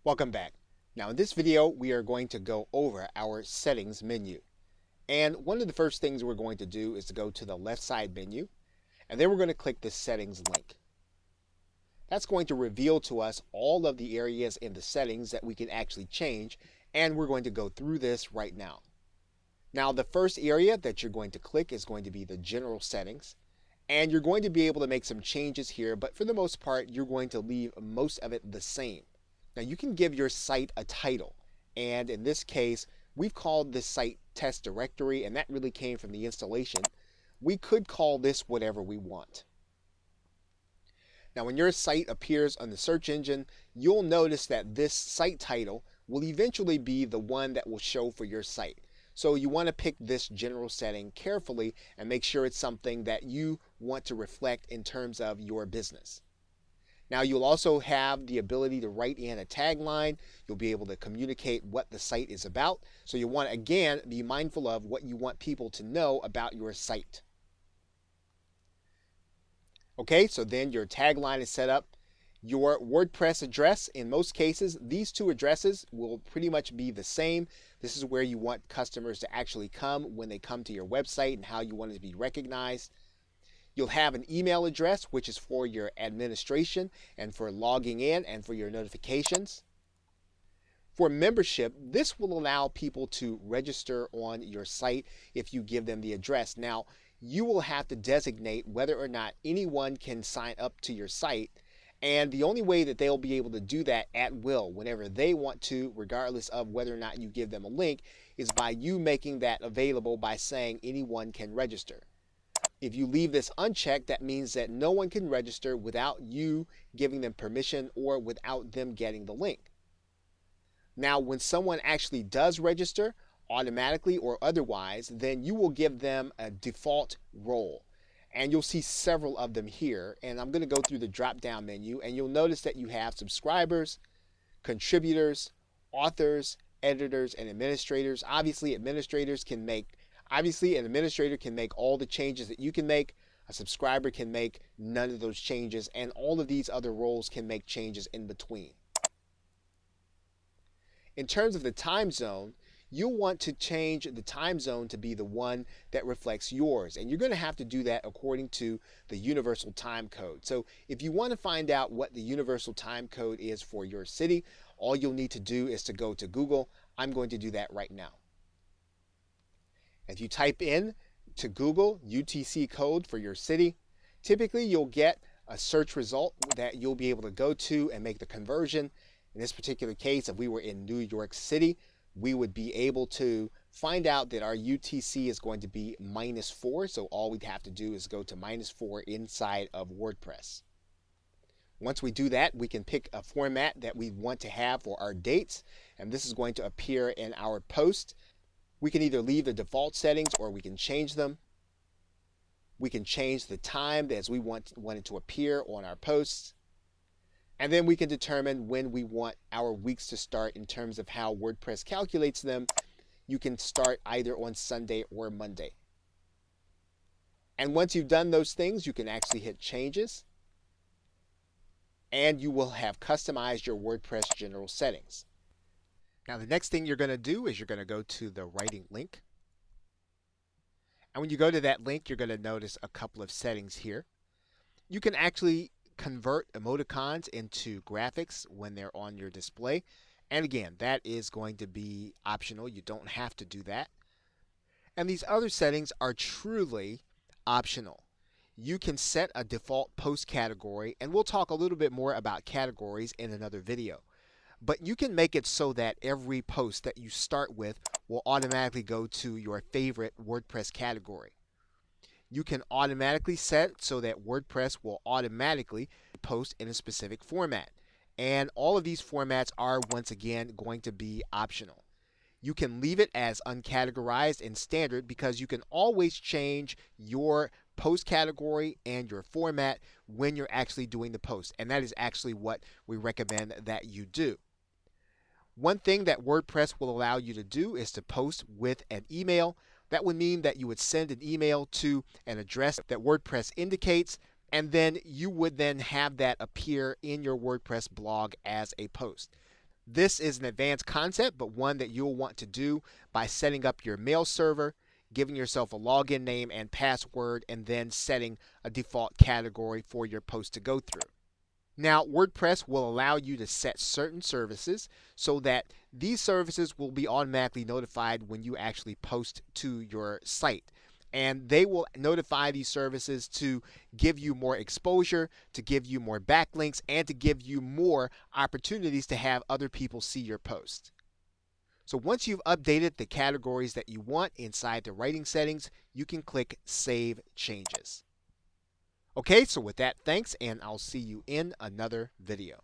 Welcome back. Now in this video we are going to go over our settings menu. And one of the first things we're going to do is to go to the left side menu, and then we're going to click the settings link. That's going to reveal to us all of the areas in the settings that we can actually change, and we're going to go through this right now. Now the first area that you're going to click is going to be the general settings, and you're going to be able to make some changes here, but for the most part you're going to leave most of it the same. Now you can give your site a title, and in this case we've called this site test directory, and that really came from the installation. We could call this whatever we want. Now when your site appears on the search engine, you'll notice that this site title will eventually be the one that will show for your site. So you want to pick this general setting carefully and make sure it's something that you want to reflect in terms of your business. Now you'll also have the ability to write in a tagline. You'll be able to communicate what the site is about. So you want to, again, be mindful of what you want people to know about your site. Okay, so then your tagline is set up. Your WordPress address, in most cases, these two addresses will pretty much be the same. This is where you want customers to actually come when they come to your website and how you want it to be recognized. You'll have an email address, which is for your administration and for logging in and for your notifications. For membership, this will allow people to register on your site if you give them the address. Now, you will have to designate whether or not anyone can sign up to your site, and the only way that they'll be able to do that at will, whenever they want to, regardless of whether or not you give them a link, is by you making that available by saying anyone can register. If you leave this unchecked, that means that no one can register without you giving them permission or without them getting the link. Now, when someone actually does register, automatically or otherwise, then you will give them a default role. And you'll see several of them here. And I'm going to go through the drop-down menu, and you'll notice that you have subscribers, contributors, authors, editors, and administrators. Obviously, an administrator can make all the changes that you can make. A subscriber can make none of those changes, and all of these other roles can make changes in between. In terms of the time zone, you'll want to change the time zone to be the one that reflects yours, and you're going to have to do that according to the universal time code. So if you want to find out what the universal time code is for your city, all you'll need to do is to go to Google. I'm going to do that right now. If you type in to Google UTC code for your city, typically you'll get a search result that you'll be able to go to and make the conversion. In this particular case, if we were in New York City, we would be able to find out that our UTC is going to be -4. So all we'd have to do is go to -4 inside of WordPress. Once we do that, we can pick a format that we want to have for our dates, and this is going to appear in our post. We can either leave the default settings or we can change them. We can change the time as we want it to appear on our posts. And then we can determine when we want our weeks to start in terms of how WordPress calculates them. You can start either on Sunday or Monday. And once you've done those things, you can actually hit changes, and you will have customized your WordPress general settings. Now the next thing you're going to do is you're going to go to the writing link. And when you go to that link, you're going to notice a couple of settings here. You can actually convert emoticons into graphics when they're on your display. And again, that is going to be optional. You don't have to do that. And these other settings are truly optional. You can set a default post category, and we'll talk a little bit more about categories in another video. But you can make it so that every post that you start with will automatically go to your favorite WordPress category. You can automatically set it so that WordPress will automatically post in a specific format. And all of these formats are, once again, going to be optional. You can leave it as uncategorized and standard because you can always change your post category and your format when you're actually doing the post. And that is actually what we recommend that you do. One thing that WordPress will allow you to do is to post with an email. That would mean that you would send an email to an address that WordPress indicates, and then you would then have that appear in your WordPress blog as a post. This is an advanced concept, but one that you'll want to do by setting up your mail server, giving yourself a login name and password, and then setting a default category for your post to go through. Now, WordPress will allow you to set certain services so that these services will be automatically notified when you actually post to your site. And they will notify these services to give you more exposure, to give you more backlinks, and to give you more opportunities to have other people see your post. So once you've updated the categories that you want inside the writing settings, you can click Save Changes. Okay, so with that, thanks, and I'll see you in another video.